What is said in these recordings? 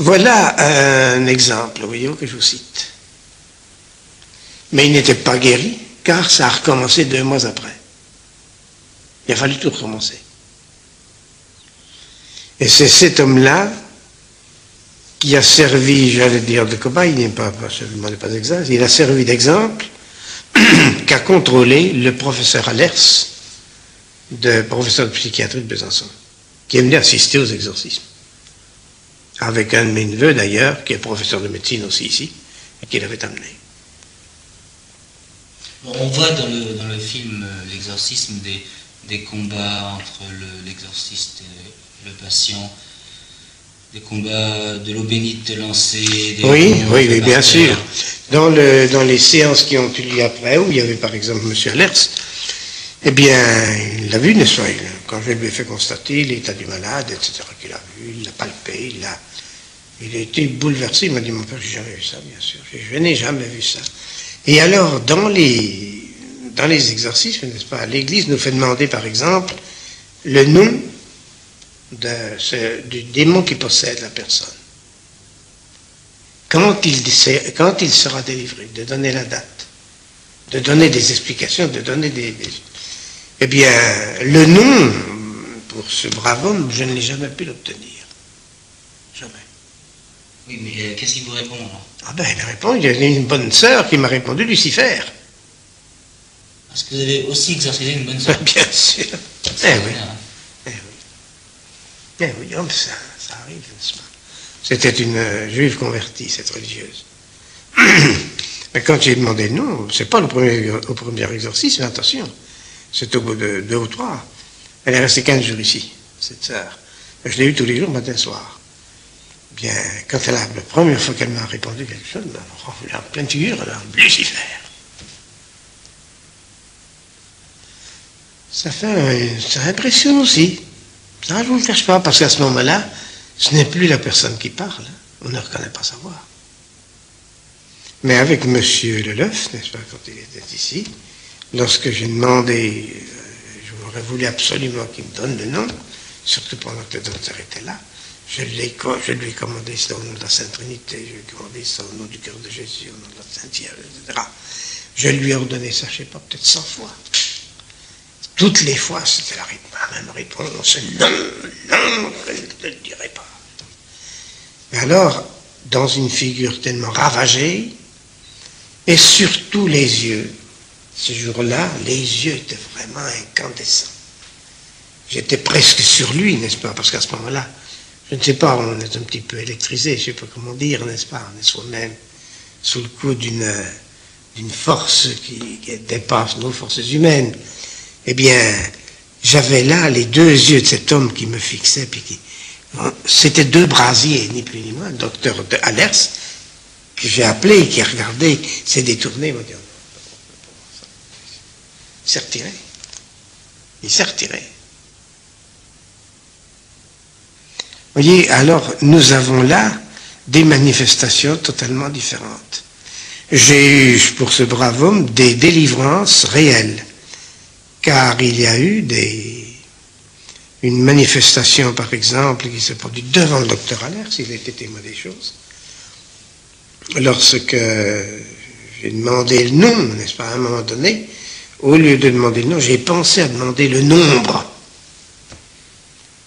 Voilà un exemple, voyez-vous, que je vous cite. Mais il n'était pas guéri, car ça a recommencé 2 mois après. Il a fallu tout recommencer. Et c'est cet homme-là qui a servi, j'allais dire, de cobaye, il n'est pas seulement pas exact, il a servi d'exemple qu'a contrôlé le professeur Allers, professeur de psychiatrie de Besançon, qui est venu assister aux exorcismes. Avec un de mes neveux d'ailleurs, qui est professeur de médecine aussi ici, et qui l'avait amené. On voit dans le film L'exorcisme des combats entre l'exorciste et le patient, des combats de l'eau bénite lancée. Oui, bien sûr. Dans les séances qui ont eu lieu après, où il y avait par exemple M. Allers, eh bien, il l'a vu, n'est-ce pas, quand je lui ai fait constater l'état du malade, etc., qu'il a vu, il l'a palpé, il a été bouleversé, il m'a dit, mon père, j'ai jamais vu ça, bien sûr, je n'ai jamais vu ça. Et alors, dans les exorcismes, n'est-ce pas, l'Église nous fait demander, par exemple, le nom du démon qui possède la personne. Quand il sera délivré, de donner la date, de donner des explications, de donner Eh bien, le nom, pour ce brave homme, je ne l'ai jamais pu l'obtenir. Jamais. Oui, mais qu'est-ce qu'il vous répond alors? Ah ben, il répond, il y a une bonne sœur qui m'a répondu, Lucifer. Parce que vous avez aussi exorcisé une bonne sœur? Bien sûr. Eh oui. Eh oui, ça arrive, n'est-ce pas? C'était une juive convertie, cette religieuse. Mais quand j'ai demandé le nom, c'est pas au premier exorcisme, attention. C'est au bout de 2 ou 3. Elle est restée 15 jours ici, cette sœur. Je l'ai eue tous les jours, matin, soir. Bien, quand la première fois qu'elle m'a répondu quelque chose, elle a en pleine figure, elle a Lucifer. Ça impressionne aussi. Ça, je ne vous le cache pas, parce qu'à ce moment-là, ce n'est plus la personne qui parle. On ne reconnaît pas sa voix. Mais avec M. Leleuf, n'est-ce pas, quand il était ici, lorsque j'ai demandé, j'aurais voulu absolument qu'il me donne le nom, surtout pendant que le docteur était là, je lui ai commandé ça au nom de la Sainte Trinité, je lui ai commandé ça au nom du cœur de Jésus, au nom de la Sainte Vierge, etc. Je lui ai ordonné ça, je ne sais pas, peut-être 100 fois. Toutes les fois, c'était la même réponse. Non, je ne le dirai pas. Mais alors, dans une figure tellement ravagée, et surtout les yeux, ce jour-là, les yeux étaient vraiment incandescents. J'étais presque sur lui, n'est-ce pas? Parce qu'à ce moment-là, je ne sais pas, on est un petit peu électrisé, je ne sais pas comment dire, n'est-ce pas? On est soi-même sous le coup d'une force qui dépasse nos forces humaines. Eh bien, j'avais là les 2 yeux de cet homme qui me fixait, puis c'était 2 brasiers, ni plus ni moins, le docteur de Allers, que j'ai appelé, qui a regardé, s'est détourné, il m'a dit, il s'est retiré. Il s'est retiré. Vous voyez, alors, nous avons là des manifestations totalement différentes. J'ai eu, pour ce brave homme, des délivrances réelles. Car il y a eu une manifestation, par exemple, qui s'est produite devant le docteur Allers, il a été témoin des choses. Lorsque j'ai demandé le nom, n'est-ce pas, à un moment donné, au lieu de demander le nom, j'ai pensé à demander le nombre.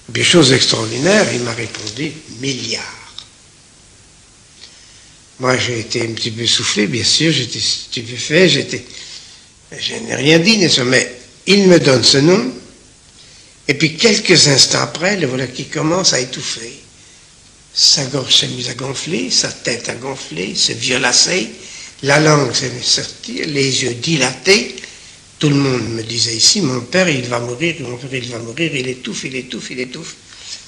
Des choses extraordinaires, il m'a répondu milliards. Moi, j'ai été un petit peu soufflé, bien sûr, j'étais stupéfait, je n'ai rien dit, n'est-ce pas, mais il me donne ce nom, et puis quelques instants après, le voilà qui commence à étouffer. Sa gorge s'est mise à gonfler, sa tête a gonflé, s'est violacée, la langue s'est mise à sortir, les yeux dilatés. Tout le monde me disait ici, mon père, il va mourir, il étouffe.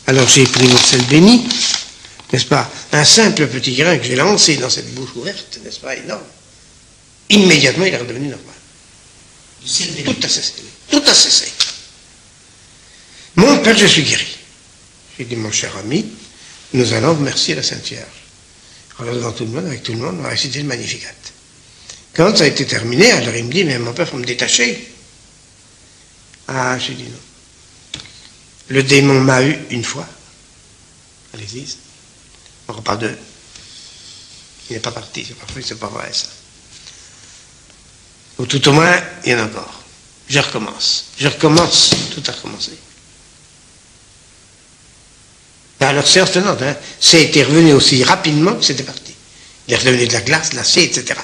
Alors j'ai pris mon sel béni, n'est-ce pas, un simple petit grain que j'ai lancé dans cette bouche ouverte, n'est-ce pas, énorme. Immédiatement, il est redevenu normal. Tout a cessé. Mon père, je suis guéri. J'ai dit, mon cher ami, nous allons remercier la Sainte Vierge. Alors devant tout le monde, avec tout le monde, on a récité le Magnificat. Quand ça a été terminé, alors il me dit, mais mon père, il faut me détacher. Ah, j'ai dit non. Le démon m'a eu une fois, à l'église. On repart d'eux. Il n'est pas parti, c'est pas vrai ça. Ou tout au moins, il y en a encore. Je recommence, tout a recommencé. Alors séance tenante, hein, c'est revenu aussi rapidement que c'était parti. Il est revenu de la glace, de l'acier, etc.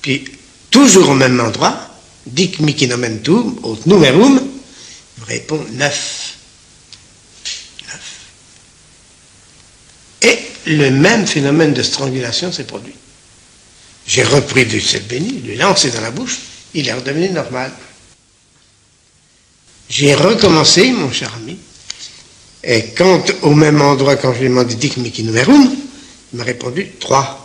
Puis, toujours au même endroit, dic mihi nomentum, aut numerum, me répond 9. Et le même phénomène de strangulation s'est produit. J'ai repris du sel béni, lui lancé dans la bouche, il est redevenu normal. J'ai recommencé, mon cher ami, et quand, au même endroit, quand je lui ai demandé dic mihi numerum, il m'a répondu 3.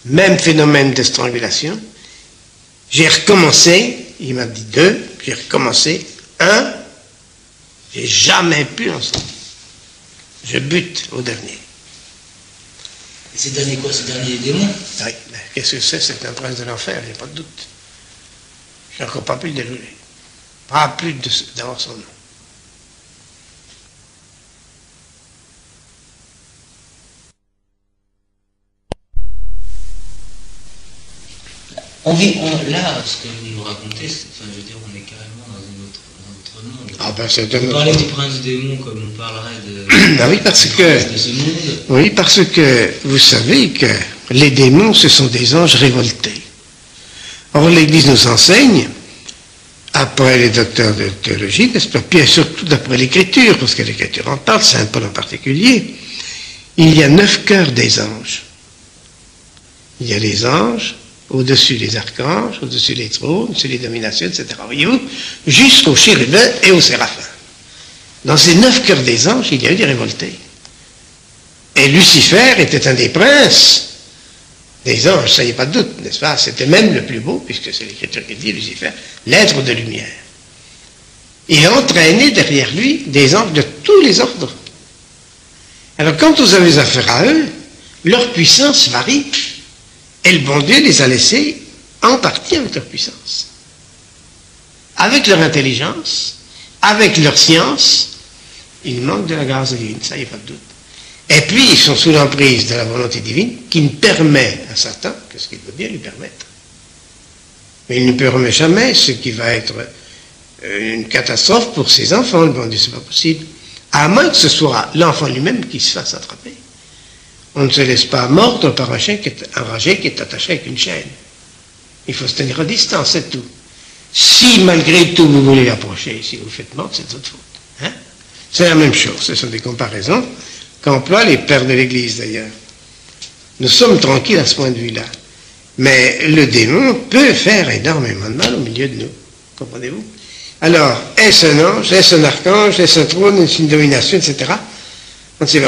Même phénomène de strangulation. J'ai recommencé, il m'a dit 2, j'ai recommencé 1, j'ai jamais pu en sortir. Je bute au dernier. Et ces derniers quoi? Ces derniers démons? Oui, mais qu'est-ce que c'est? C'est un prince de l'enfer, il n'y a pas de doute. Je n'ai encore pas pu le dérouler. Pas plus d'avoir son nom. Là, ce que vous nous racontez, enfin, je veux dire, on est carrément dans un autre monde. Ah ben c'est on parlait du prince démon comme on parlerait de, ben oui, parce que, de ce monde. oui, parce que vous savez que les démons, ce sont des anges révoltés. Or, l'Église nous enseigne, après les docteurs de théologie, n'est-ce pas, puis surtout d'après l'Écriture, parce que l'Écriture en parle, Saint Paul en particulier, il y a 9 cœurs des anges. Il y a les anges, au-dessus les archanges, au-dessus les trônes, au-dessus les dominations, etc. Voyez-vous, jusqu'aux chérubins et aux séraphins. Dans ces 9 cœurs des anges, il y a eu des révoltés. Et Lucifer était un des princes des anges, ça n'y a pas de doute, n'est-ce pas? C'était même le plus beau, puisque c'est l'Écriture qui dit, Lucifer, l'être de lumière. Il a entraîné derrière lui des anges de tous les ordres. Alors quand vous avez affaire à eux, leur puissance varie. Et le bon Dieu les a laissés en partie avec leur puissance. Avec leur intelligence, avec leur science, il manque de la grâce divine, ça, il n'y a pas de doute. Et puis, ils sont sous l'emprise de la volonté divine qui ne permet à Satan que ce qu'il veut bien lui permettre. Mais il ne permet jamais ce qui va être une catastrophe pour ses enfants. Le bon Dieu, c'est pas possible. À moins que ce soit l'enfant lui-même qui se fasse attraper. On ne se laisse pas mordre par un chien qui est enragé, qui est attaché avec une chaîne. Il faut se tenir à distance, c'est tout. Si malgré tout vous voulez l'approcher, si vous faites mordre, c'est de votre faute. Hein? C'est la même chose, ce sont des comparaisons qu'emploient les pères de l'Église d'ailleurs. Nous sommes tranquilles à ce point de vue-là. Mais le démon peut faire énormément de mal au milieu de nous. Comprenez-vous? Alors, est-ce un ange, est-ce un archange, est-ce un trône, est-ce une domination, etc.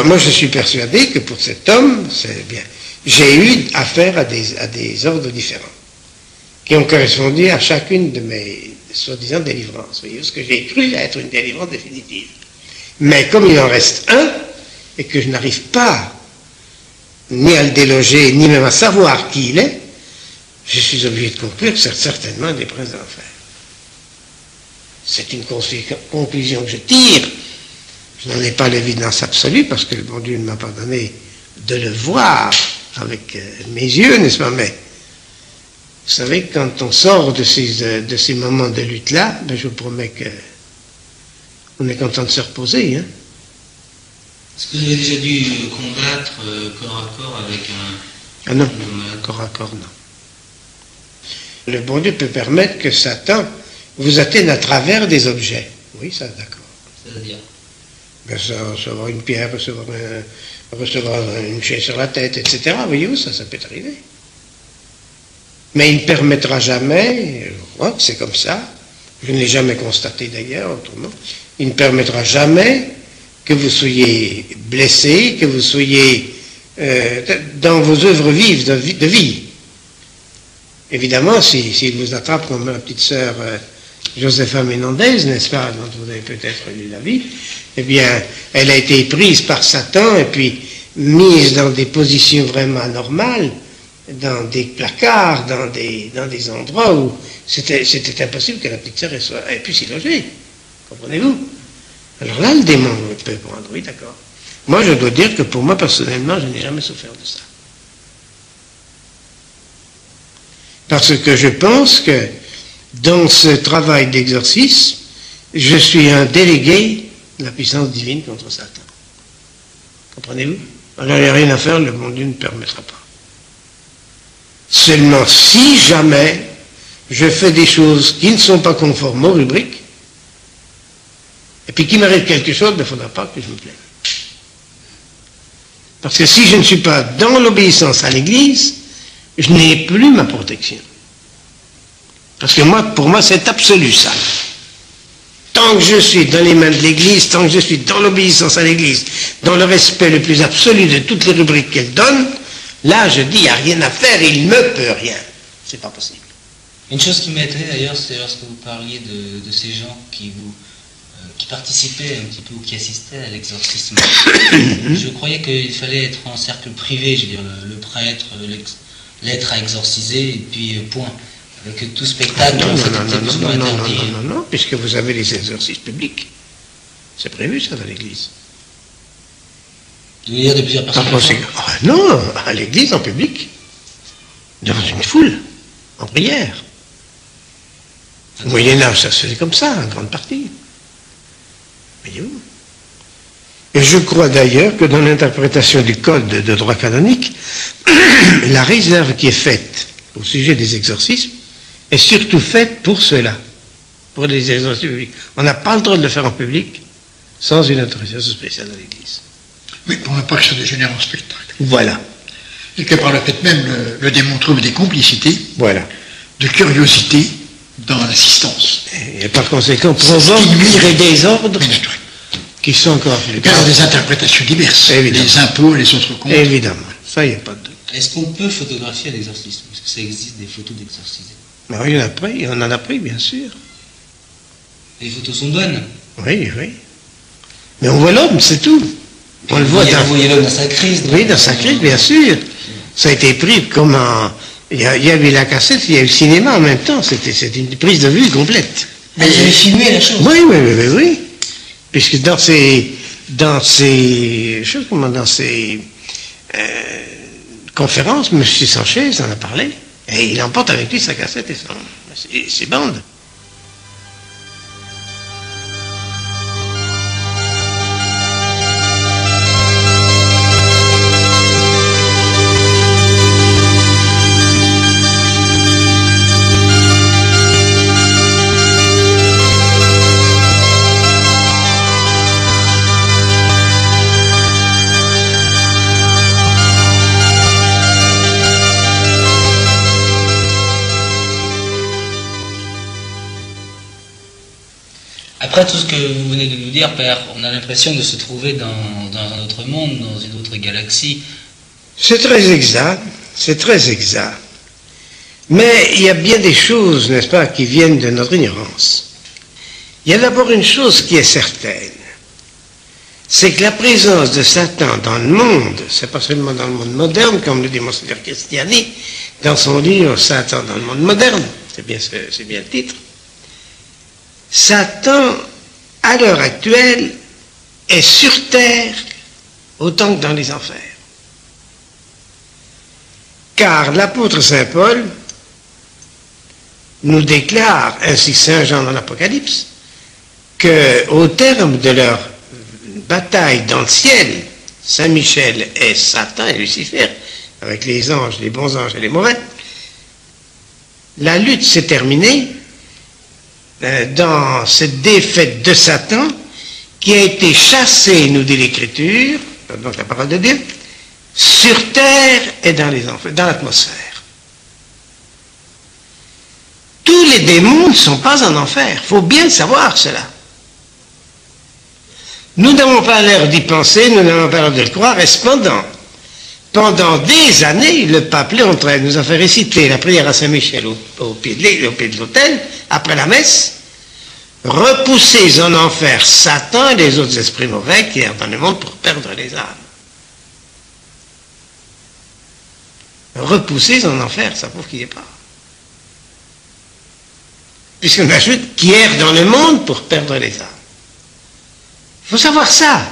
Moi, je suis persuadé que pour cet homme, c'est bien. J'ai eu affaire à des ordres différents, qui ont correspondu à chacune de mes soi-disant délivrances. Vous voyez, ce que j'ai cru être une délivrance définitive. Mais comme il en reste un, et que je n'arrive pas ni à le déloger, ni même à savoir qui il est, je suis obligé de conclure que c'est certainement des princes de l'enfer. C'est une conclusion que je tire. Je n'en ai pas l'évidence absolue, parce que le bon Dieu ne m'a pas donné de le voir avec mes yeux, n'est-ce pas? Mais vous savez, quand on sort de ces moments de lutte-là, ben, je vous promets qu'on est content de se reposer. Hein? Est-ce que vous avez déjà dû combattre corps à corps avec un... Ah non, corps à corps, non. Le bon Dieu peut permettre que Satan vous atteigne à travers des objets. Oui, ça, d'accord. C'est-à-dire ben, ça, recevoir une pierre, recevoir une chaise sur la tête, etc. Voyez-vous, ça peut arriver. Mais il ne permettra jamais, je crois que c'est comme ça, je ne l'ai jamais constaté d'ailleurs, autrement, il ne permettra jamais que vous soyez blessé, que vous soyez dans vos œuvres vives de vie. Évidemment, s'il vous attrape comme ma petite sœur Josepha Menendez, n'est-ce pas, dont vous avez peut-être lu la vie, eh bien, elle a été prise par Satan et puis mise dans des positions vraiment anormales, dans des placards, dans des endroits où c'était impossible que la petite sœur ait pu s'y loger. Comprenez-vous? Alors là, le démon peut prendre, oui, d'accord. Moi, je dois dire que pour moi, personnellement, je n'ai jamais souffert de ça. Parce que je pense que dans ce travail d'exorcisme, je suis un délégué de la puissance divine contre Satan. Comprenez-vous? Alors il n'y a rien à faire, le bon Dieu ne permettra pas. Seulement, si jamais je fais des choses qui ne sont pas conformes aux rubriques, et puis qu'il m'arrive quelque chose, il ne faudra pas que je me plaigne. Parce que si je ne suis pas dans l'obéissance à l'Église, je n'ai plus ma protection. Parce que moi, pour moi, c'est absolu ça. Tant que je suis dans les mains de l'Église, tant que je suis dans l'obéissance à l'Église, dans le respect le plus absolu de toutes les rubriques qu'elle donne, là, je dis, il n'y a rien à faire, il ne me peut rien. C'est pas possible. Une chose qui m'a étonné d'ailleurs, c'est lorsque vous parliez de ces gens qui participaient un petit peu ou qui assistaient à l'exorcisme. Je croyais qu'il fallait être en cercle privé, je veux dire, le prêtre, l'être à exorciser, et puis point. Que tout spectacle non, puisque vous avez les exercices publics. C'est prévu ça dans l'Église. Vous voulez dire de plusieurs personnes? Non, à l'Église en public, devant une foule, en prière. Au Moyen-Âge, ça se faisait comme ça, en grande partie. Voyez-vous. Et je crois d'ailleurs que dans l'interprétation du code de droit canonique, la réserve qui est faite au sujet des exorcismes est surtout faite pour cela, pour les exorcismes publics. On n'a pas le droit de le faire en public sans une autorisation spéciale de l'Église. Oui, pour ne pas que ça dégénère en spectacle. Voilà. Et que par le fait même le démontrer des complicités, voilà, de curiosité dans l'assistance. Et par conséquent, provoque des désordres qui sont encore plus graves. Des interprétations diverses, évidemment. Les impôts, les autres comptes. Évidemment, ça, il n'y a pas de doute. Est-ce qu'on peut photographier l'exorcisme? Est-ce que ça existe des photos d'exorcisés? Mais oui, on en a pris, bien sûr. Les photos sont bonnes? Oui, oui. Mais on voit l'homme, c'est tout. On le voit dans... Vous voyez l'homme dans sa crise? Oui, dans sa crise, bien sûr. Ça a été pris comme un... Il y avait la cassette, il y a eu le cinéma en même temps. C'était une prise de vue complète. Mais vous avez filmé la chose? Oui. Puisque dans ces conférences, M. Sanchez en a parlé. Et il emporte avec lui sa cassette et ses bandes. Après tout ce que vous venez de nous dire, Père, on a l'impression de se trouver dans un autre monde, dans une autre galaxie. C'est très exact, c'est très exact. Mais il y a bien des choses, n'est-ce pas, qui viennent de notre ignorance. Il y a d'abord une chose qui est certaine, c'est que la présence de Satan dans le monde, c'est pas seulement dans le monde moderne, comme le dit Monseigneur Cristiani, dans son livre « Satan dans le monde moderne », c'est bien le titre. Satan, à l'heure actuelle, est sur terre autant que dans les enfers. Car l'apôtre Saint Paul nous déclare, ainsi que Saint Jean dans l'Apocalypse, qu'au terme de leur bataille dans le ciel, Saint Michel et Satan et Lucifer, avec les anges, les bons anges et les mauvais, la lutte s'est terminée dans cette défaite de Satan qui a été chassé, nous dit l'Écriture, donc la parole de Dieu, sur terre et dans les enfers, dans l'atmosphère. Tous les démons ne sont pas en enfer, il faut bien savoir cela. Nous n'avons pas l'air d'y penser, nous n'avons pas l'air de le croire, et cependant, pendant des années, le pape Léon XIII nous a fait réciter la prière à Saint-Michel au pied de l'autel, après la messe, repoussez en enfer Satan et les autres esprits mauvais qui errent dans le monde pour perdre les âmes. Repoussez en enfer, ça prouve qu'il n'y est pas. Puisqu'on ajoute qui errent dans le monde pour perdre les âmes. Il faut savoir ça.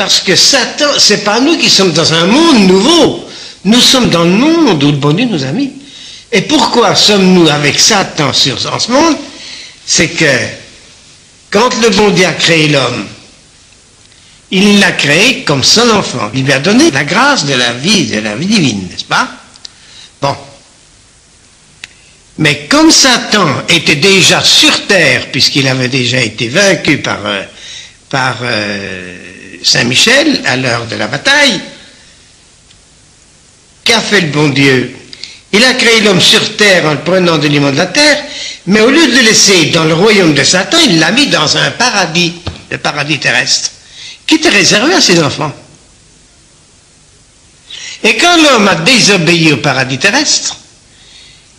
Parce que Satan, c'est pas nous qui sommes dans un monde nouveau. Nous sommes dans le monde où le bon Dieu nous a mis. Et pourquoi sommes-nous avec Satan en ce monde? C'est que quand le bon Dieu a créé l'homme, il l'a créé comme son enfant. Il lui a donné la grâce de la vie divine, n'est-ce pas? Bon. Mais comme Satan était déjà sur terre, puisqu'il avait déjà été vaincu par Saint Michel à l'heure de la bataille, qu'a fait le bon Dieu? Il a créé l'homme sur terre en le prenant de l'immonde de la terre, mais au lieu de le laisser dans le royaume de Satan, il l'a mis dans un paradis, le paradis terrestre, qui était réservé à ses enfants. Et quand l'homme a désobéi au paradis terrestre,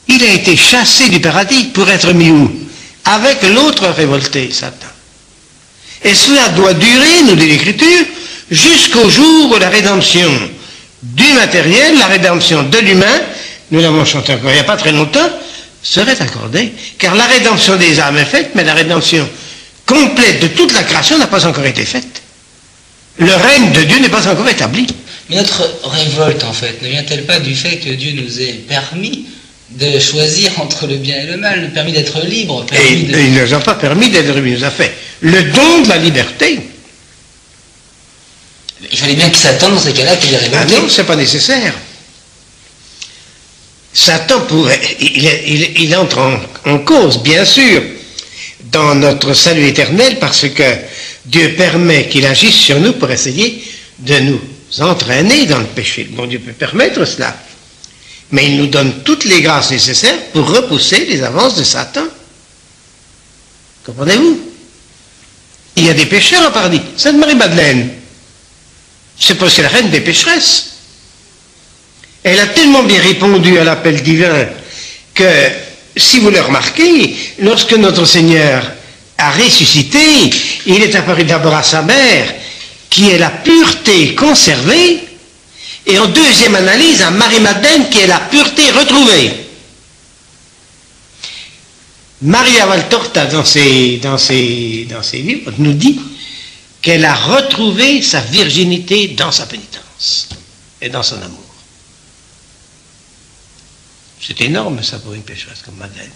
il a été chassé du paradis pour être mis où? Avec l'autre révolté, Satan. Et cela doit durer, nous dit l'Écriture, jusqu'au jour où la rédemption du matériel, la rédemption de l'humain, nous l'avons chanté encore il n'y a pas très longtemps, serait accordée. Car la rédemption des âmes est faite, mais la rédemption complète de toute la création n'a pas encore été faite. Le règne de Dieu n'est pas encore établi. Mais notre révolte, en fait, ne vient-elle pas du fait que Dieu nous ait permis de choisir entre le bien et le mal, permis d'être libre, Il ne nous a pas permis d'être libre, il nous a fait le don de la liberté. Il fallait bien qu'il s'attende dans ces cas-là qu'il y ait révolté. Ah non, c'est pas nécessaire. Satan pourrait, il entre en cause, bien sûr, dans notre salut éternel, parce que Dieu permet qu'il agisse sur nous pour essayer de nous entraîner dans le péché. Bon, Dieu peut permettre cela. Mais il nous donne toutes les grâces nécessaires pour repousser les avances de Satan. Comprenez-vous? Il y a des pécheurs en paradis. Sainte Marie-Madeleine, c'est parce que la reine des pécheresses. Elle a tellement bien répondu à l'appel divin que, si vous le remarquez, lorsque notre Seigneur a ressuscité, il est apparu d'abord à sa mère, qui est la pureté conservée, et en deuxième analyse à Marie-Madeleine, qui est la pureté retrouvée. Maria Valtorta, dans ses livres, nous dit qu'elle a retrouvé sa virginité dans sa pénitence et dans son amour. C'est énorme, ça, pour une pécheresse comme Madeleine.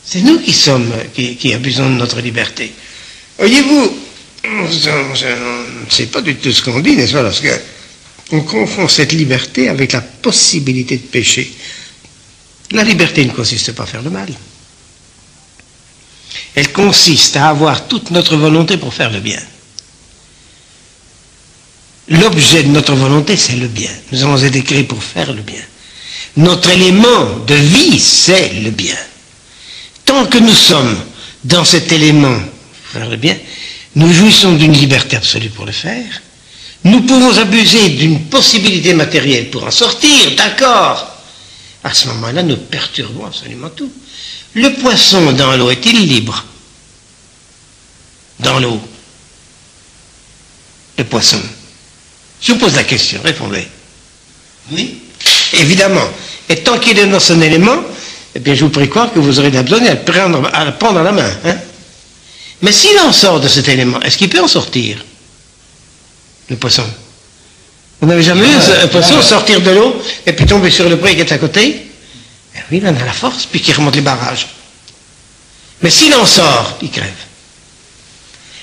C'est nous qui abusons de notre liberté. Voyez-vous, on ne sait pas du tout ce qu'on dit, n'est-ce pas, parce qu'on confond cette liberté avec la possibilité de pécher. La liberté ne consiste pas à faire le mal. Elle consiste à avoir toute notre volonté pour faire le bien. L'objet de notre volonté, c'est le bien. Nous avons été créés pour faire le bien. Notre élément de vie, c'est le bien. Tant que nous sommes dans cet élément pour faire le bien, nous jouissons d'une liberté absolue pour le faire. Nous pouvons abuser d'une possibilité matérielle pour en sortir, d'accord. À ce moment-là, nous perturbons absolument tout. Le poisson dans l'eau est-il libre? Dans l'eau. Le poisson. Je vous pose la question, répondez. Oui. Évidemment. Et tant qu'il est dans son élément, eh bien, je vous prie croire que vous aurez besoin à le prendre à la main. Hein? Mais s'il en sort de cet élément, est-ce qu'il peut en sortir? Le poisson. Vous n'avez jamais vu un poisson sortir de l'eau et puis tomber sur le pré qui est à côté? Eh oui, il en a la force, puis qu'il remonte les barrages. Mais s'il en sort, il crève.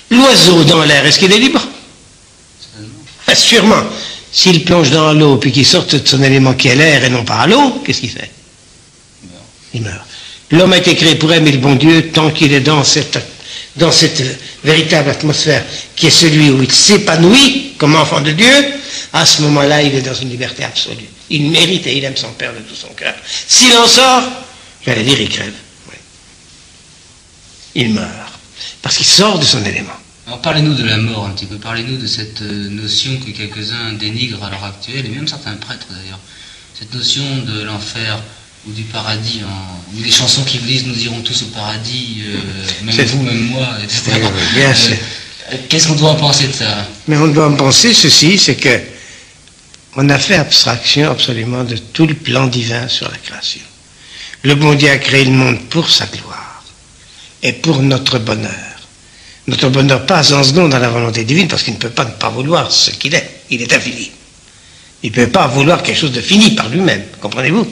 L'oiseau dans l'air, est-ce qu'il est libre? Sûrement. S'il plonge dans l'eau puis qu'il sorte de son élément qui est l'air et non pas à l'eau, qu'est-ce qu'il fait? Il meurt. L'homme a été créé pour aimer le bon Dieu tant qu'il est dans cette véritable atmosphère qui est celui où il s'épanouit comme enfant de Dieu. À ce moment-là, il est dans une liberté absolue. Il mérite et il aime son Père de tout son cœur. S'il en sort, j'allais dire, il crève. Oui. Il meurt. Parce qu'il sort de son élément. Alors parlez-nous de la mort un petit peu, parlez-nous de cette notion que quelques-uns dénigrent à l'heure actuelle, et même certains prêtres d'ailleurs, cette notion de l'enfer ou du paradis, ou des chansons qui vous disent nous irons tous au paradis, même vous, même moi, etc. Bien sûr. Qu'est-ce qu'on doit en penser de ça? Mais on doit en penser ceci, c'est que on a fait abstraction absolument de tout le plan divin sur la création. Le bon Dieu a créé le monde pour sa gloire et pour notre bonheur. Notre bonheur passe en second dans la volonté divine parce qu'il ne peut pas ne pas vouloir ce qu'il est. Il est infini. Il ne peut pas vouloir quelque chose de fini par lui-même, comprenez-vous?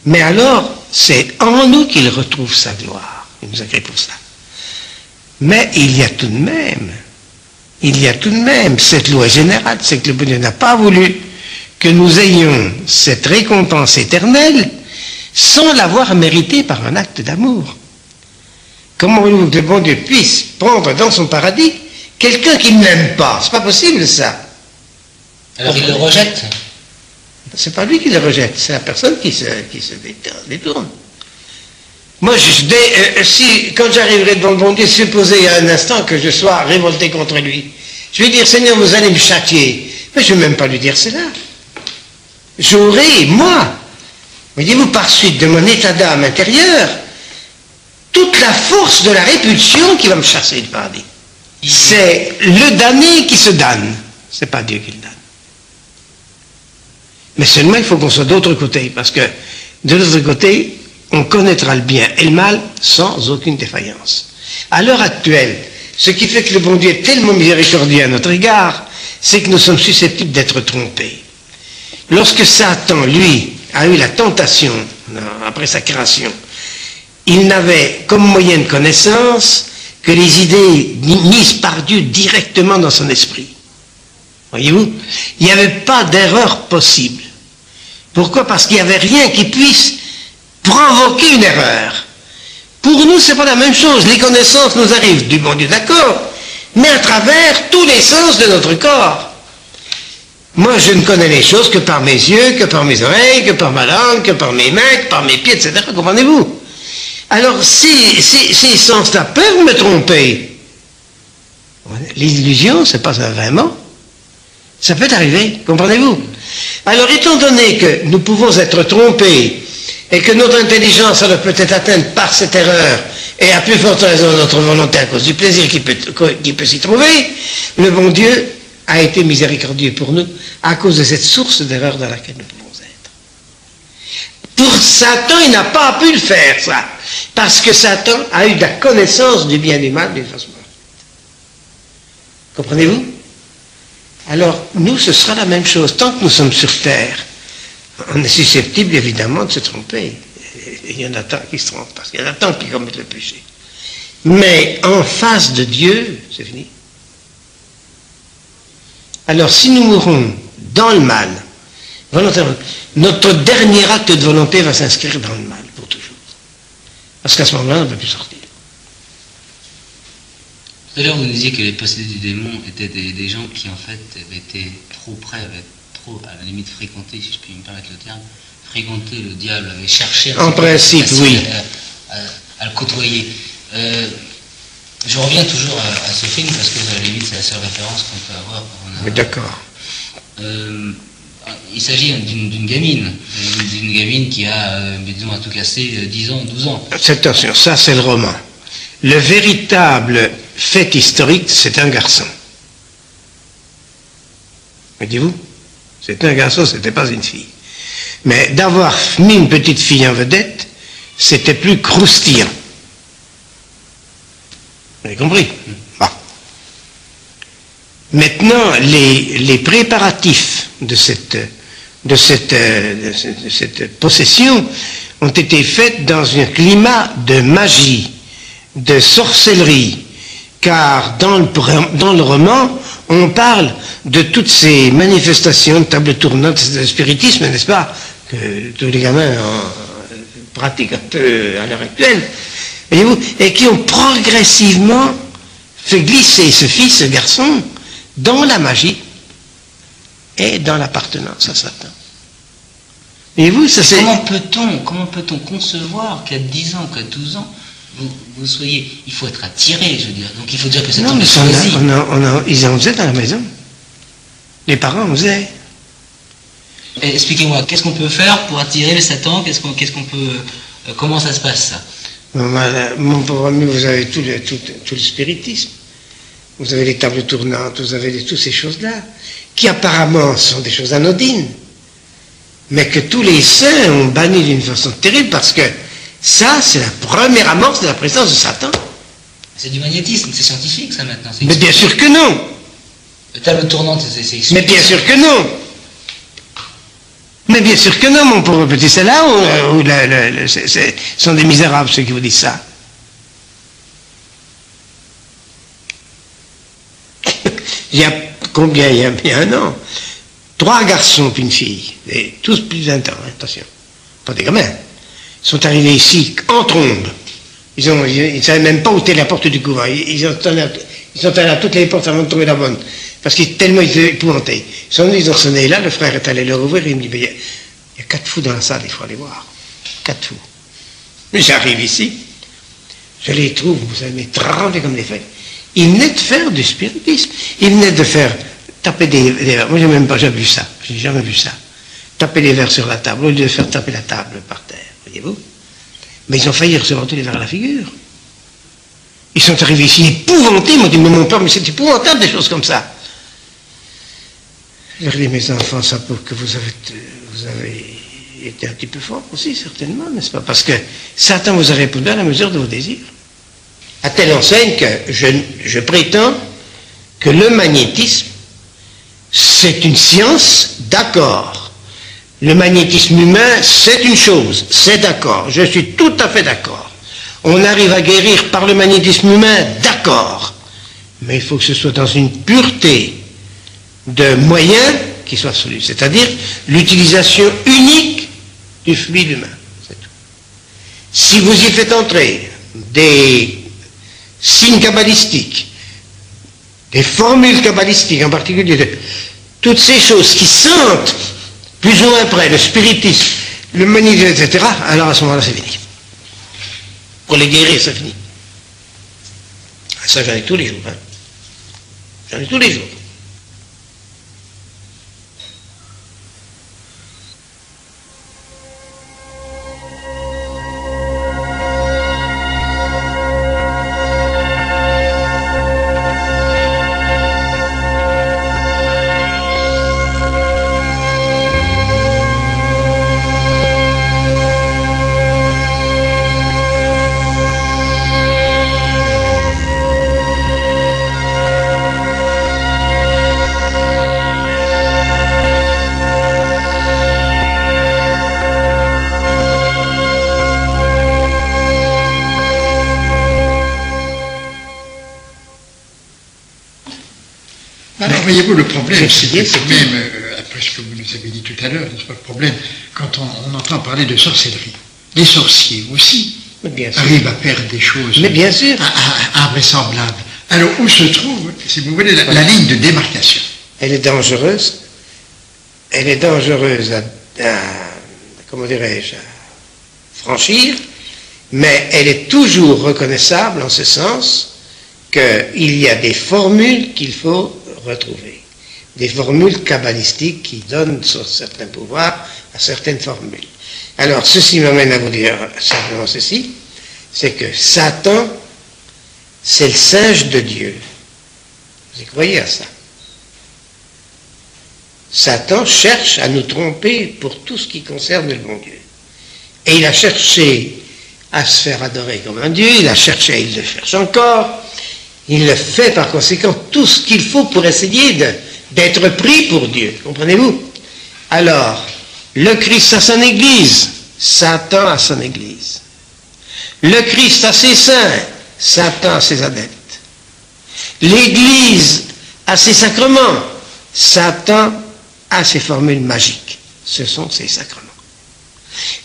Mais alors, c'est en nous qu'il retrouve sa gloire. Il nous a créés pour ça. Mais il y a tout de même cette loi générale, c'est que le bonheur n'a pas voulu que nous ayons cette récompense éternelle sans l'avoir méritée par un acte d'amour. Comment voulez-vous que le bon Dieu puisse prendre dans son paradis quelqu'un qu'il n'aime pas? C'est pas possible, ça. Alors il le rejette? C'est pas lui qui le rejette, c'est la personne qui se détourne. Moi, quand j'arriverai devant le bon Dieu, supposez un instant que je sois révolté contre lui. Je vais dire, Seigneur, vous allez me châtier. Mais je ne vais même pas lui dire cela. J'aurai, moi, voyez-vous, par suite de mon état d'âme intérieur, toute la force de la répulsion qui va me chasser du paradis. C'est le damné qui se damne. C'est pas Dieu qui le damne. Mais seulement il faut qu'on soit d'autre côté, parce que de l'autre côté, on connaîtra le bien et le mal sans aucune défaillance. À l'heure actuelle, ce qui fait que le bon Dieu est tellement miséricordieux à notre égard, c'est que nous sommes susceptibles d'être trompés. Lorsque Satan, lui, a eu la tentation, après sa création, il n'avait comme moyen de connaissance que les idées mises par Dieu directement dans son esprit. Voyez-vous? Il n'y avait pas d'erreur possible. Pourquoi? Parce qu'il n'y avait rien qui puisse provoquer une erreur. Pour nous, ce n'est pas la même chose. Les connaissances nous arrivent du bon Dieu, d'accord, mais à travers tous les sens de notre corps. Moi, je ne connais les choses que par mes yeux, que par mes oreilles, que par ma langue, que par mes mains, que par mes pieds, etc. Comprenez-vous? Alors, ces sens-là peuvent me tromper. L'illusion, c'est pas un vraiment. Ça peut arriver, comprenez-vous? Alors, étant donné que nous pouvons être trompés et que notre intelligence alors peut être atteinte par cette erreur et à plus forte raison notre volonté à cause du plaisir qui peut s'y trouver, le bon Dieu a été miséricordieux pour nous à cause de cette source d'erreur dans laquelle nous pouvons être. Pour Satan, il n'a pas pu le faire, ça, parce que Satan a eu de la connaissance du bien et du mal d'une façon. Comprenez-vous? Alors, nous, ce sera la même chose. Tant que nous sommes sur terre, on est susceptible, évidemment, de se tromper. Et il y en a tant qui se trompent, parce qu'il y en a tant qui commettent le péché. Mais en face de Dieu, c'est fini. Alors, si nous mourons dans le mal, volontairement, notre dernier acte de volonté va s'inscrire dans le mal, pour toujours. Parce qu'à ce moment-là, on ne peut plus sortir. Tout à l'heure, vous nous disiez que les possédés du démon étaient des gens qui, en fait, avaient été trop près, avaient trop, à la limite, fréquenté, si je puis me permettre le terme, fréquenté le diable, avait cherché en principe, oui, à le côtoyer. Je reviens toujours à ce film, parce que, à la limite, c'est la seule référence qu'on peut avoir. Mais d'accord. Il s'agit d'une gamine qui a, disons, à tout casser, 10 ans, 12 ans. Attention, ça, c'est le roman. Le véritable fait historique, c'est un garçon. Voyez-vous? C'est un garçon, ce n'était pas une fille. Mais d'avoir mis une petite fille en vedette, c'était plus croustillant. Vous avez compris? Bon. Maintenant, les préparatifs de cette possession ont été faits dans un climat de magie, de sorcellerie, car dans le roman, on parle de toutes ces manifestations de table tournante, de spiritisme, n'est-ce pas, que tous les gamins pratiquent un peu à l'heure actuelle, voyez-vous, et qui ont progressivement fait glisser ce garçon, dans la magie et dans l'appartenance à Satan. Voyez-vous, ça c'est... Comment peut-on concevoir qu'à 10 ans, qu'à 12 ans, vous soyez... Il faut être attiré, je veux dire. Donc il faut dire que Satan est choisi. Ils en faisaient dans la maison. Les parents en faisaient. Expliquez-moi, qu'est-ce qu'on peut faire pour attirer le Satan? Comment ça se passe, ça? Mon pauvre ami, vous avez tout le spiritisme. Vous avez les tables tournantes, vous avez toutes ces choses-là, qui apparemment sont des choses anodines, mais que tous les saints ont banni d'une façon terrible, parce que ça, c'est la première amorce de la présence de Satan. C'est du magnétisme, c'est scientifique ça maintenant. Mais bien sûr que non. Le tableau tournant, c'est Mais bien sûr que non. Mais bien sûr que non, mon pauvre petit. C'est là où ce sont des misérables ceux qui vous disent ça. Il y a combien? Il y a un an. 3 garçons puis une fille, et tous plus de 20 ans, hein, attention, pas des gamins. Ils sont arrivés ici en trombe. Ils ne savaient même pas où était la porte du couvent. Ils sont allés à toutes les portes avant de trouver la bonne. Parce qu'ils tellement ils étaient épouvantés. Ils ont sonné là, le frère est allé leur ouvrir et il me dit, il y a 4 fous dans la salle, il faut aller voir. 4 fous. Mais j'arrive ici, je les trouve, vous savez, tremblés comme des feuilles. Ils venaient de faire du spiritisme. Ils venaient de faire taper des verres. Moi, j'ai même pas jamais vu ça. J'ai jamais vu ça. Taper des verres sur la table, au lieu de faire taper la table par terre, voyez-vous. Mais ils ont failli recevoir tous les verres à la figure. Ils sont arrivés ici épouvantés. Ils m'ont dit, mais mon père, mais c'est épouvantable des choses comme ça. Je leur ai dit, mes enfants, ça prouve que vous avez été un petit peu fort aussi, certainement, n'est-ce pas? Parce que Satan vous a répondu à la mesure de vos désirs. À telle enseigne que je prétends que le magnétisme, c'est une science, d'accord. Le magnétisme humain, c'est une chose, c'est d'accord. Je suis tout à fait d'accord. On arrive à guérir par le magnétisme humain, d'accord. Mais il faut que ce soit dans une pureté de moyens qui soit absolue, c'est-à-dire l'utilisation unique du fluide humain. C'est tout. Si vous y faites entrer des signes kabbalistiques, des formules kabbalistiques en particulier, toutes ces choses qui sentent plus ou moins près le spiritisme, le magnétisme, etc., alors à ce moment-là c'est fini. Pour les guérir, c'est fini. Ça j'en ai tous les jours. Hein. J'en ai tous les jours. Alors, voyez-vous, le problème, c'est que même, après ce que vous nous avez dit tout à l'heure, n'est-ce pas le problème, quand on entend parler de sorcellerie, les sorciers aussi arrivent à perdre des choses invraisemblables. Alors, où se trouve, si vous voulez, la ligne de démarcation? Elle est dangereuse. Elle est dangereuse comment dirais-je, à franchir, mais elle est toujours reconnaissable en ce sens qu'il y a des formules qu'il faut retrouver. Des formules kabbalistiques qui donnent certains pouvoirs à certaines formules. Alors, ceci m'amène à vous dire simplement ceci, c'est que Satan, c'est le singe de Dieu. Vous y croyez à ça? Satan cherche à nous tromper pour tout ce qui concerne le bon Dieu. Et il a cherché à se faire adorer comme un Dieu, il a cherché, il le cherche encore, il le fait par conséquent tout ce qu'il faut pour essayer d'être pris pour Dieu, comprenez-vous? Alors, le Christ a son Église, Satan a son Église. Le Christ a ses saints, Satan a ses adeptes. L'Église a ses sacrements, Satan a ses formules magiques. Ce sont ses sacrements.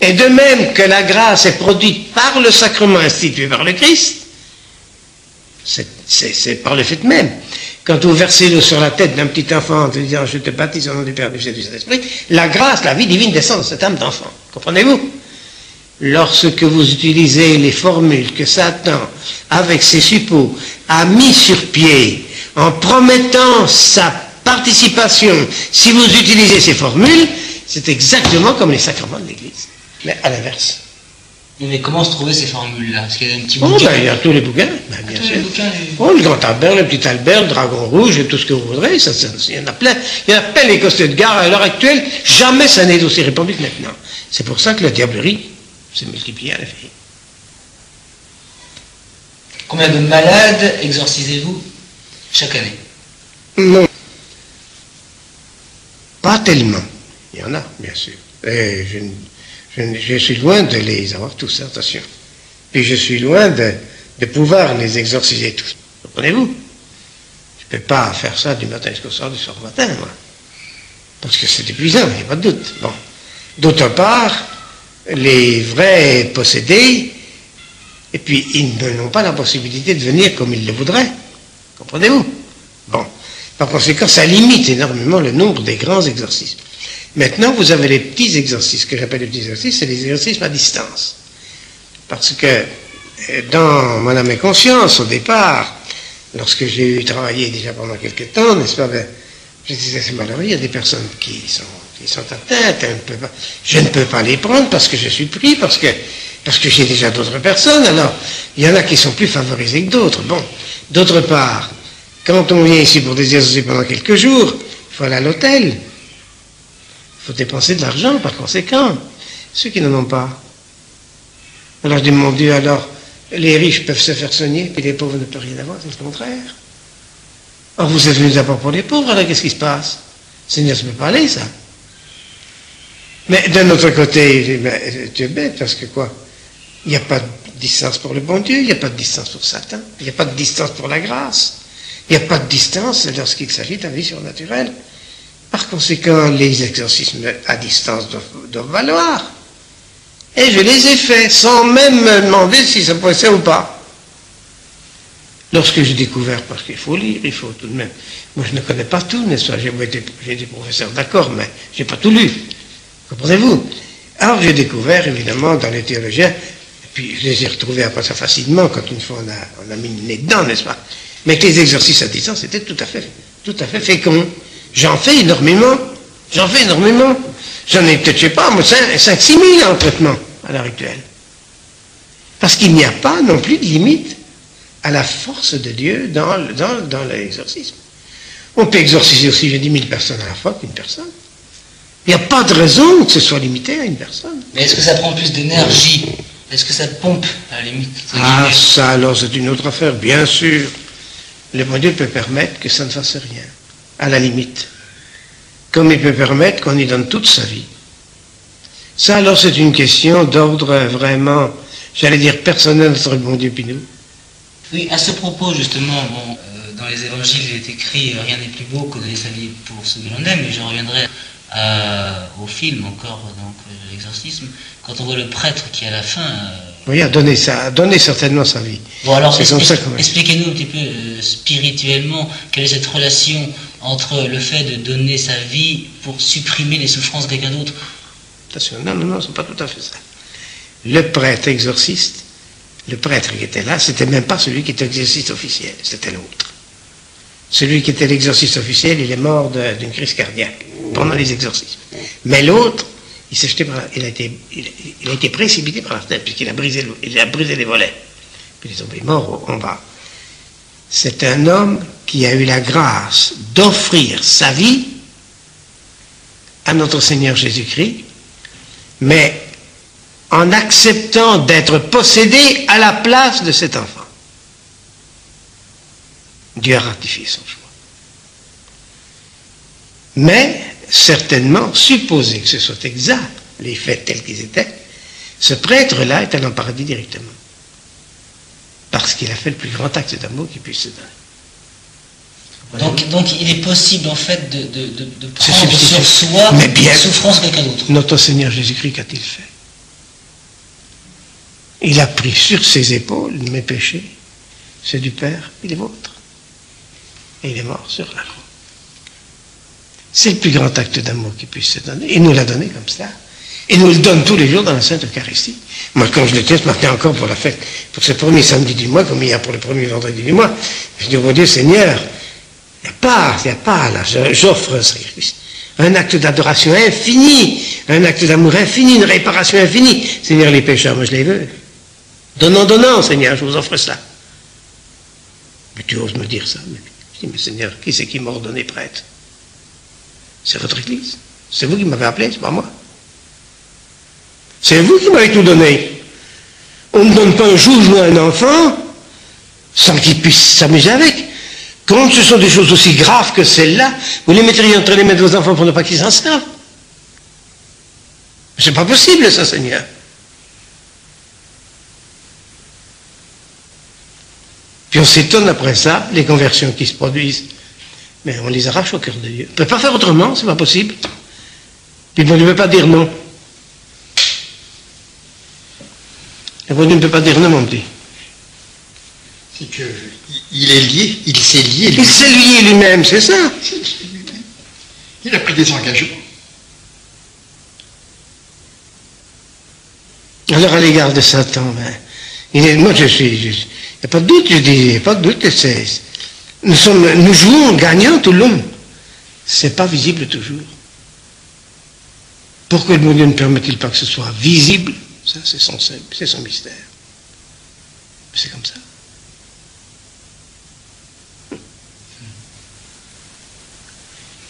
Et de même que la grâce est produite par le sacrement institué par le Christ, c'est par le fait même. Quand vous versez l'eau sur la tête d'un petit enfant en te disant « Je te baptise au nom du Père, du Fils et du Saint-Esprit », la grâce, la vie divine descend dans cette âme d'enfant. Comprenez-vous? Lorsque vous utilisez les formules que Satan, avec ses suppôts, a mis sur pied, en promettant sa participation, si vous utilisez ces formules, c'est exactement comme les sacrements de l'Église, mais à l'inverse. Mais comment se trouver ces formules-là? Parce qu'il y a un petit bouquin. Ben, il y a tous les bouquins, bien sûr. Le grand Albert, le petit Albert, le dragon rouge, et tout ce que vous voudrez, il y en a plein. Il y en a plein les costauds de gare à l'heure actuelle. Jamais ça n'est aussi répandu que maintenant. C'est pour ça que la diablerie s'est multipliée à l'infini. Combien de malades exorcisez-vous chaque année? Non. Pas tellement. Il y en a, bien sûr. Et je suis loin de les avoir tous, attention. Puis je suis loin de pouvoir les exorciser tous. Comprenez-vous? Je ne peux pas faire ça du matin jusqu'au soir, du soir au matin, moi. Parce que c'est épuisant, il n'y a pas de doute. Bon. D'autre part, les vrais possédés, et puis ils n'ont pas la possibilité de venir comme ils le voudraient. Comprenez-vous? Bon. Par conséquent, ça limite énormément le nombre des grands exorcismes. Maintenant, vous avez les petits exorcismes. Ce que j'appelle les petits exorcismes, c'est les exorcismes à distance. Parce que dans mon âme et conscience, au départ, lorsque j'ai eu travaillé déjà pendant quelques temps, n'est-ce pas, je disais, c'est malheureux, il y a des personnes qui sont atteintes, je ne peux pas les prendre parce que je suis pris, parce que j'ai déjà d'autres personnes, alors il y en a qui sont plus favorisés que d'autres. Bon, d'autre part, quand on vient ici pour des exorcismes pendant quelques jours, il faut aller à l'hôtel, il faut dépenser de l'argent par conséquent, ceux qui n'en ont pas. Alors je dis, mon Dieu, alors les riches peuvent se faire soigner, puis les pauvres ne peuvent rien avoir, c'est le contraire. Or vous êtes venus d'abord pour les pauvres, alors qu'est-ce qui se passe? Seigneur, ça ne peut pas aller, ça. Mais d'un autre côté, tu es bête, parce que quoi? Il n'y a pas de distance pour le bon Dieu, il n'y a pas de distance pour Satan, il n'y a pas de distance pour la grâce, il n'y a pas de distance lorsqu'il s'agit d'un vie surnaturelle. Par conséquent, les exorcismes à distance doivent valoir. Et je les ai faits, sans même me demander si ça passait ou pas. Lorsque j'ai découvert, parce qu'il faut lire, il faut tout de même. Moi, je ne connais pas tout, n'est-ce pas? J'ai été professeur, d'accord, mais je n'ai pas tout lu. Comprenez-vous? Alors, j'ai découvert, évidemment, dans les théologiens, et puis je les ai retrouvés après ça facilement, quand une fois on a mis le nez dedans, n'est-ce pas? Mais que les exercices à distance, c'était tout à fait fécond. J'en fais énormément. J'en ai peut-être, je sais pas, 5-6 000 en traitement, à l'heure actuelle. Parce qu'il n'y a pas non plus de limite à la force de Dieu dans l'exorcisme. On peut exorciser aussi, j'ai 10 000 personnes à la fois qu'une personne. Il n'y a pas de raison que ce soit limité à une personne. Mais est-ce que ça prend plus d'énergie? Est-ce que ça pompe, à la limite? Ah, ça, alors, c'est une autre affaire, bien sûr. Le bon Dieu peut permettre que ça ne fasse rien, à la limite. Comme il peut permettre qu'on y donne toute sa vie. Ça, alors, c'est une question d'ordre vraiment, j'allais dire, personnel entre le bon Dieu et nous. Oui, à ce propos, justement, dans les évangiles, il est écrit « Rien n'est plus beau que de donner sa vie pour ceux que l'on aime », et je reviendrai au film encore, donc l'exorcisme, quand on voit le prêtre qui à la fin... Oui, a donné certainement sa vie. Bon, alors expliquez-nous un petit peu spirituellement quelle est cette relation entre le fait de donner sa vie pour supprimer les souffrances de quelqu'un d'autre. Attention, non, c'est pas tout à fait ça. Le prêtre exorciste, le prêtre qui était là, c'était même pas celui qui était l'exorciste officiel, c'était l'autre. Celui qui était l'exorciste officiel, il est mort d'une crise cardiaque pendant les exorcismes. Mais l'autre, il a été précipité par la fenêtre, puisqu'il a brisé les volets. Puis il est tombé mort en bas. C'est un homme qui a eu la grâce d'offrir sa vie à notre Seigneur Jésus-Christ, mais en acceptant d'être possédé à la place de cet enfant. Dieu a ratifié son choix. Mais, certainement, supposé que ce soit exact, les faits tels qu'ils étaient, ce prêtre-là est allé en paradis directement. Parce qu'il a fait le plus grand acte d'amour qu'il puisse se donner. Donc il est possible, en fait, de prendre sur soi la souffrance de quelqu'un d'autre. Notre Seigneur Jésus-Christ, qu'a-t-il fait? Il a pris sur ses épaules mes péchés, ceux du Père et les vôtres. Et il est mort sur la croix. C'est le plus grand acte d'amour qu'il puisse se donner. Il nous l'a donné comme ça. Il nous le donne tous les jours dans la Sainte Eucharistie. Moi, quand je le tiens ce matin encore pour la fête, pour ce premier samedi du mois, comme il y a pour le premier vendredi du mois, je dis, mon Dieu Seigneur, il n'y a pas là, j'offre un sacrifice. Un acte d'adoration infini, un acte d'amour infini, une réparation infinie. Seigneur, les pécheurs, moi je les veux. Donnant, Seigneur, je vous offre ça. Mais tu oses me dire ça? Je dis, mais Seigneur, qui c'est qui m'a ordonné prêtre? C'est votre Église. C'est vous qui m'avez appelé, c'est pas moi. C'est vous qui m'avez tout donné. On ne donne pas un joujou à un enfant sans qu'ils puissent s'amuser avec. Quand ce sont des choses aussi graves que celles-là, vous les mettriez entre les mains de vos enfants pour ne pas qu'ils s'en servent. C'est pas possible, ça, Seigneur. Puis on s'étonne après ça, les conversions qui se produisent. Mais on les arrache au cœur de Dieu. On ne peut pas faire autrement, c'est pas possible. Puis on ne peut pas dire non. Et on ne peut pas dire non non plus. C'est qu'il est lié, il s'est lié. Il s'est lié lui-même, c'est ça. Il a pris des engagements. Alors à l'égard de Satan, moi je suis, il n'y a pas de doute, je dis, il n'y a pas de doute, nous jouons gagnant tout le long. C'est pas visible toujours. Pourquoi le Dieu ne permet-il pas que ce soit visible? Ça, c'est son mystère. C'est comme ça.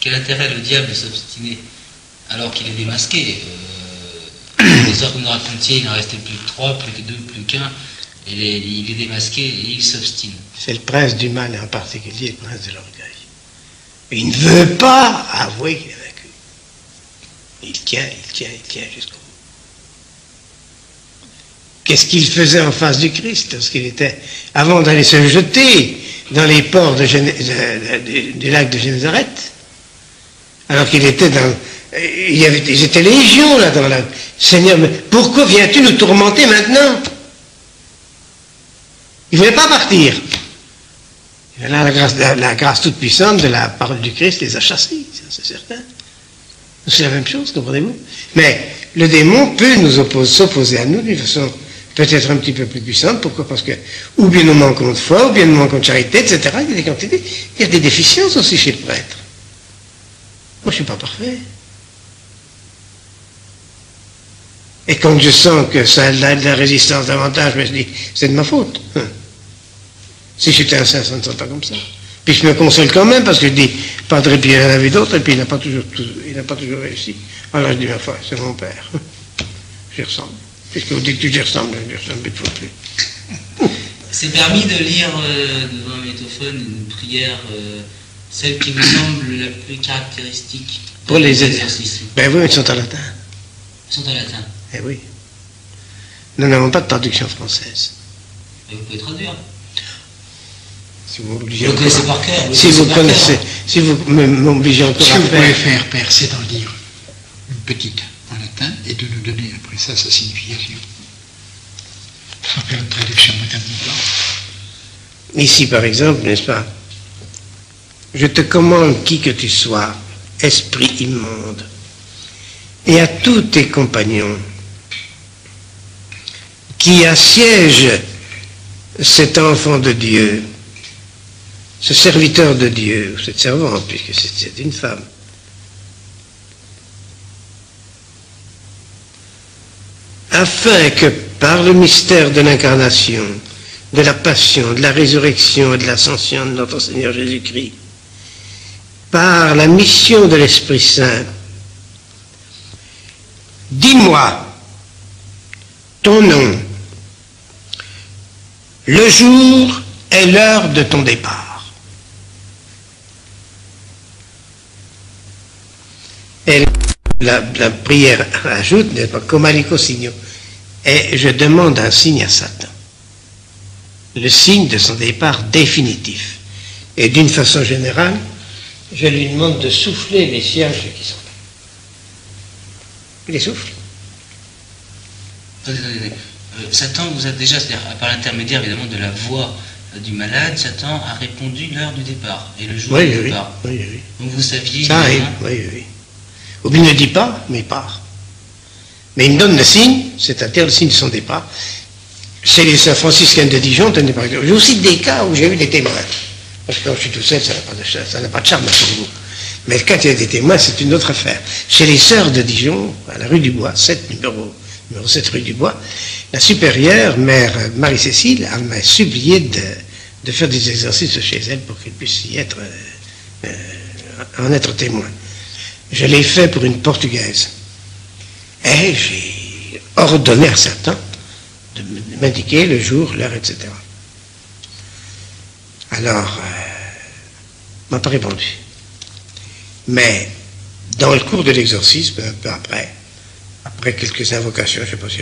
Quel intérêt le diable de s'obstiner alors qu'il est démasqué? Les heures que nous racontiez, il n'en restait plus que 3, plus que 2, plus qu'un. Il est démasqué et il s'obstine. C'est le prince du mal, et en particulier le prince de l'orgueil. Il ne veut pas avouer qu'il est vaincu. Il tient jusqu'au bout. Qu'est-ce qu'il faisait en face du Christ lorsqu'il était, avant d'aller se jeter dans les ports du lac de Génézareth, alors qu'il était dans... Ils étaient légions là dans la... Seigneur, mais pourquoi viens-tu nous tourmenter maintenant? Il ne voulait pas partir. Et là, la grâce toute puissante de la parole du Christ les a chassés, c'est certain. C'est la même chose, comprenez-vous? Mais le démon peut nous s'opposer à nous d'une façon peut-être un petit peu plus puissante. Pourquoi? Parce que ou bien nous manquons de foi, ou bien nous manquons de charité, etc. Il y a des quantités. Il y a des déficiences aussi chez le prêtre. Moi, je ne suis pas parfait. Et quand je sens que ça a de la résistance davantage, je me dis, c'est de ma faute. Si j'étais un saint, ça ne serait pas comme ça. Puis je me console quand même, parce que je dis, Padre Pierre en a vu d'autres, et puis il n'a pas toujours réussi. Alors je dis, ma foi, c'est mon père. J'y ressemble. Puisque vous dites que j'y ressemble, une fois plus. C'est permis de lire devant un métophone une prière, celle qui vous semble la plus caractéristique pour les exercices. Ben oui, ils sont en latin. Ils sont en latin. Eh oui. Nous n'avons pas de traduction française. Mais vous pouvez traduire. Si vous m'obligez. Vous le connaissez par cœur. Si vous connaissez, si vous m'obligez encore à faire. Ce que vous pouvez faire, Père, c'est d'en lire une petite en latin et de nous donner après ça sa signification. Sans faire une traduction moderne. Ici, par exemple, n'est-ce pas? Je te commande qui que tu sois, esprit immonde, et à tous tes compagnons qui assiègent cet enfant de Dieu, ce serviteur de Dieu, ou cette servante, puisque c'est une femme, afin que par le mystère de l'incarnation, de la passion, de la résurrection et de l'ascension de notre Seigneur Jésus-Christ, par la mission de l'Esprit Saint, dis-moi ton nom, le jour et l'heure de ton départ. Et la prière ajoute, n'est pas comme alico signo, et je demande un signe à Satan, le signe de son départ définitif. Et d'une façon générale, je lui demande de souffler les cierges qui sont là. Il les souffle. Satan vous a déjà, c'est-à-dire par l'intermédiaire évidemment de la voix du malade, Satan a répondu l'heure du départ et le jour du départ. Oui. Donc vous saviez. Ça arrive, oui. Ou bien il ne dit pas, mais il part. Mais il me donne le signe, c'est-à-dire le signe de son départ. Chez les saints franciscains de Dijon, tenez par exemple. J'ai aussi des cas où j'ai eu des témoins. Parce que quand je suis tout seul, ça n'a pas de charme pour vous. Mais quand il y a des témoins, c'est une autre affaire. Chez les sœurs de Dijon, à la rue du Bois, numéro 7 rue du Bois, la supérieure, mère Marie-Cécile, m'a supplié de faire des exercices chez elle pour qu'elle puisse y être, en être témoin. Je l'ai fait pour une Portugaise. Et j'ai ordonné à Satan de m'indiquer le jour, l'heure, etc. Alors, m'a pas répondu. Mais, dans le cours de l'exorcisme, un peu après quelques invocations, je ne sais pas si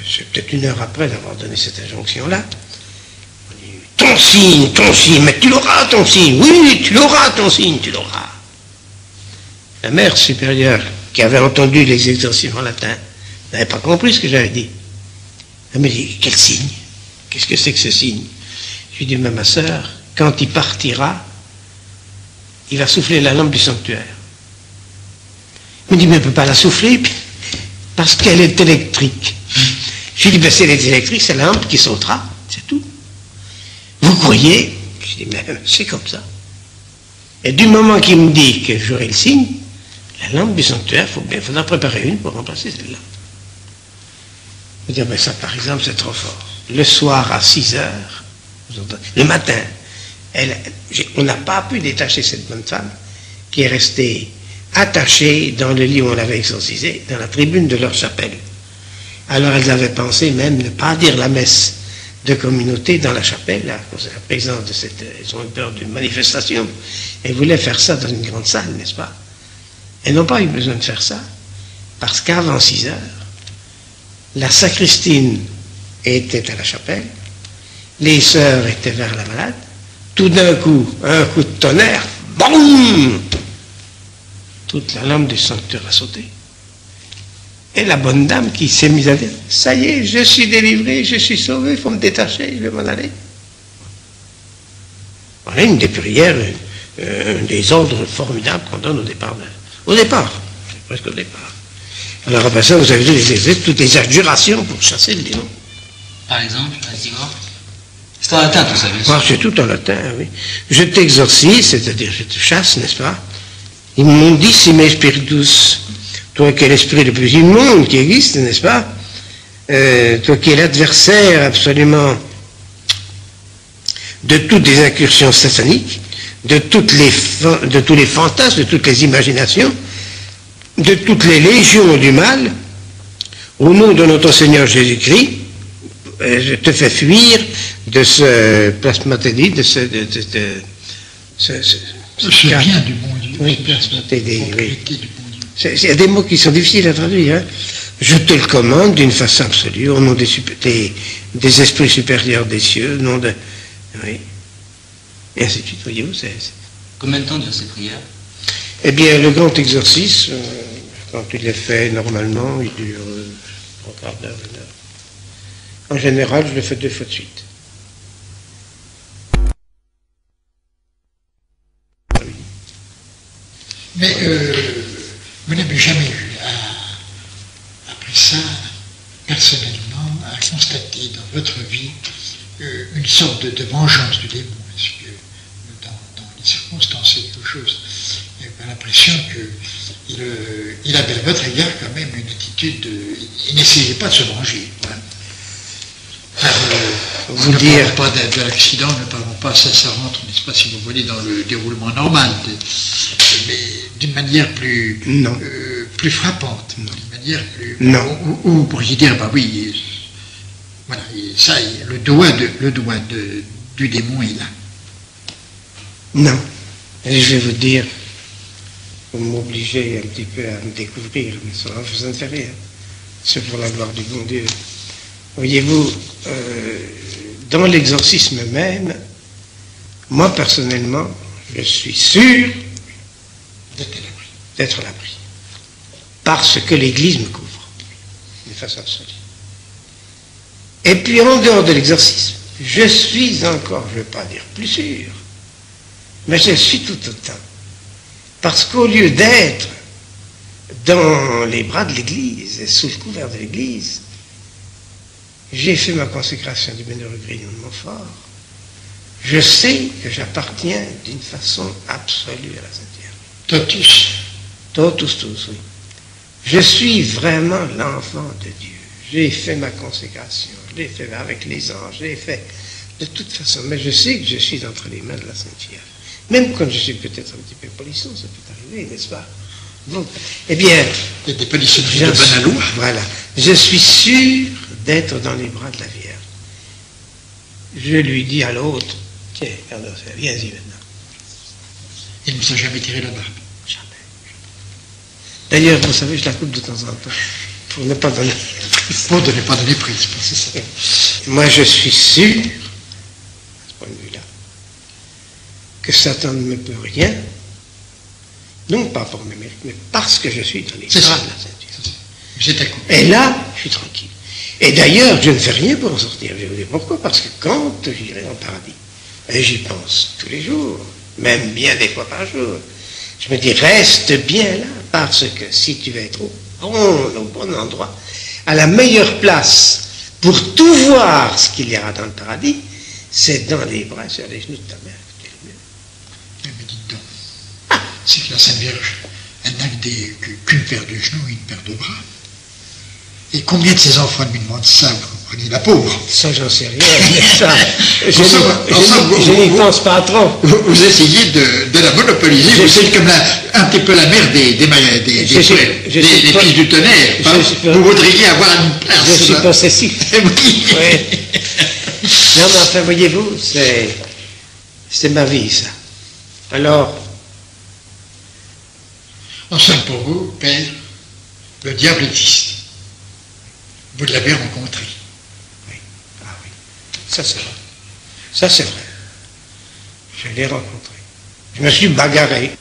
c'est peut-être 1 heure après d'avoir donné cette injonction-là, on dit, ton signe, mais tu l'auras ton signe, oui, tu l'auras ton signe, tu l'auras. La mère supérieure, qui avait entendu les exorcismes en latin, n'avait pas compris ce que j'avais dit. Elle me dit, quel signe? Qu'est-ce que c'est que ce signe? Je lui dis, mais ma sœur, quand il partira, il va souffler la lampe du sanctuaire. Il me dit, mais on ne peut pas la souffler parce qu'elle est électrique. Je lui dis, ben, si elle est électrique, c'est la lampe qui sautera, c'est tout. Vous croyez? Je dis, mais c'est comme ça. Et du moment qu'il me dit que j'aurai le signe, la lampe du sanctuaire, il faudra préparer une pour remplacer celle-là. Je veux dire, ben ça, par exemple, c'est trop fort. Le soir à 6 heures, le matin, on n'a pas pu détacher cette bonne femme qui est restée attachée dans le lit où on l'avait exorcisée, dans la tribune de leur chapelle. Alors elles avaient pensé même ne pas dire la messe de communauté dans la chapelle, à cause de la présence de cette... Elles ont eu peur d'une manifestation. Elles voulaient faire ça dans une grande salle, n'est-ce pas? Elles n'ont pas eu besoin de faire ça, parce qu'avant 6 heures, la sacristine était à la chapelle, les sœurs étaient vers la malade, tout d'un coup, un coup de tonnerre, boum! Toute la lampe du sanctuaire a sauté. Et la bonne dame qui s'est mise à dire, ça y est, je suis délivrée, je suis sauvée, il faut me détacher, je vais m'en aller. Voilà une des prières, des ordres formidables qu'on donne au départ. C'est presque au départ. Alors après ça, vous avez vu toutes les adjurations pour chasser le démon. Par exemple, Astigor. C'est en latin tout ça, bien sûr. Ah, c'est tout en latin, oui. Je t'exorcise, c'est-à-dire je te chasse, n'est-ce pas? Ils m'ont dit, si mes spiritus, toi qui es l'esprit le plus immonde qui existe, n'est-ce pas? Toi qui es l'adversaire absolument de toutes les incursions sataniques, de tous les fantasmes, de toutes les imaginations, de toutes les légions du mal, au nom de notre Seigneur Jésus-Christ, je te fais fuir de ce plasmatédie, de ce bien du bon Dieu. Oui, plasmatédie, oui. Il y a des mots qui sont difficiles à traduire. Hein. Je te le commande d'une façon absolue, au nom des esprits supérieurs des cieux, au nom de... Oui. Et ainsi de suite, voyez-vous, Combien de temps durent ces prières? Eh bien, le grand exorcisme, quand il est fait normalement, il dure 3 quarts d'heure, 1 heure. En général, je le fais 2 fois de suite. Oui. Mais vous n'avez jamais eu, après ça, personnellement, à constater dans votre vie une sorte de vengeance du démon? Est-ce que dans les circonstances, c'est quelque chose? Il y a l'impression qu'il avait à votre égard quand même une attitude de... Il n'essayait pas de se venger. Voilà. Vous ne dire... parlons pas de l'accident, ne parlons pas, ça rentre, n'est-ce pas, si vous voulez, dans le déroulement normal, mais d'une manière plus, plus frappante, d'une manière plus... Non. Où vous pourriez dire, bah oui, voilà, ça, le doigt du démon est là. Non. Et je vais vous dire, vous m'obligez un petit peu à me découvrir, mais ça ne fait rien. C'est pour la gloire du bon Dieu. Voyez-vous, dans l'exorcisme même, moi personnellement, je suis sûr d'être à l'abri. Parce que l'Église me couvre, de façon absolue. Et puis en dehors de l'exorcisme, je suis encore, je ne veux pas dire plus sûr, mais je suis tout autant. Parce qu'au lieu d'être dans les bras de l'Église et sous le couvert de l'Église, j'ai fait ma consécration du bienheureux Grignon de Montfort. Je sais que j'appartiens d'une façon absolue à la Sainte Vierge. Totus, oui. Je suis vraiment l'enfant de Dieu. J'ai fait ma consécration, je l'ai fait avec les anges, je l'ai fait de toute façon. Mais je sais que je suis entre les mains de la Sainte Vierge. Même quand je suis peut-être un petit peu polisson, ça peut arriver, n'est-ce pas? Donc, eh bien, il y a des polissonneries de bonne aloi. Voilà. Je suis sûr d'être dans les bras de la Vierge. Je lui dis à l'autre, Tiens, Carlos, viens-y maintenant. Il ne nous a jamais tiré la barbe. Jamais. D'ailleurs, vous savez, je la coupe de temps en temps. Pour ne pas donner prise. Pour ne pas donner prise, c'est ça. Moi, je suis sûr, à ce point de vue-là, que Satan ne me peut rien, non pas pour mes mérites, mais parce que je suis dans les bras de la ceinture. C'est un coup. Et là, je suis tranquille. Et d'ailleurs, je ne fais rien pour en sortir. Je vais vous dire pourquoi. Parce que quand j'irai en paradis, et j'y pense tous les jours, même bien des fois par jour, je me dis, reste bien là, parce que si tu vas être au bon endroit, à la meilleure place, pour tout voir ce qu'il y aura dans le paradis, c'est dans les bras, sur les genoux de ta mère. Mais dites donc, c'est que la Sainte Vierge, elle n'a qu'une paire de genoux et une paire de bras. Et combien de ses enfants lui demandent ça, vous comprenez, la pauvre? Ça, j'en sais rien, mais ça, je n'y pense pas trop. Vous essayez de la monopoliser, vous êtes comme un petit peu la mère des fils du tonnerre. Vous voudriez avoir une place. Je suis possessif. Oui. Oui. Non, mais enfin, voyez-vous, c'est ma vie, ça. Alors, enfin, pour vous, Père, le diable existe. Vous l'avez rencontré. Oui. Ah oui. Ça, c'est vrai. Ça, c'est vrai. Je l'ai rencontré. Je me suis bagarré.